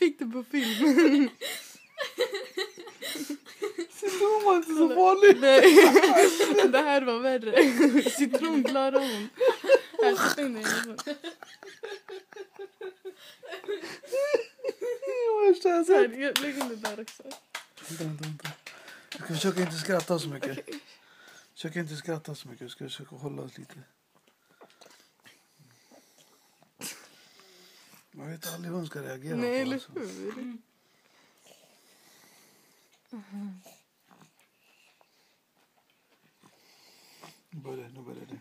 fick det på film. Citron var inte så farligt. Det här var värre. Citron klarar hon. Här, sätt in det. Lägg in det där också. Vänta. Jag ska försöka inte skratta så mycket. Okay. Försöka inte skratta så mycket. Jag ska försöka hålla oss lite. Man vet aldrig hur hon ska reagera. Nej, på. Eller hur? Nu börjar det.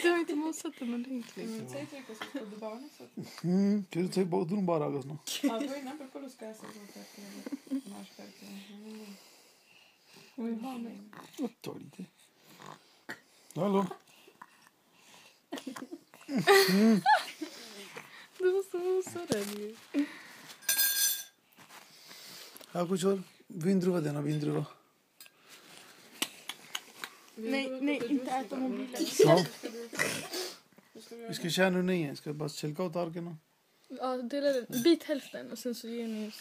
Du har inte måsat det med ordentligt. Säg till att du ska barnen så. Quero dizer, tu não baragas, não? Ah, foi não para os caras mais perto. Ta lite. Hallå? Du måste mosa den ju. Här på kör. Vindruva. Nej, inte äta mobilen. Ja. Vi ska känna nu igen. Ska bara chillka åt arken. Ja, dela den. Bit hälften och sen så ger ni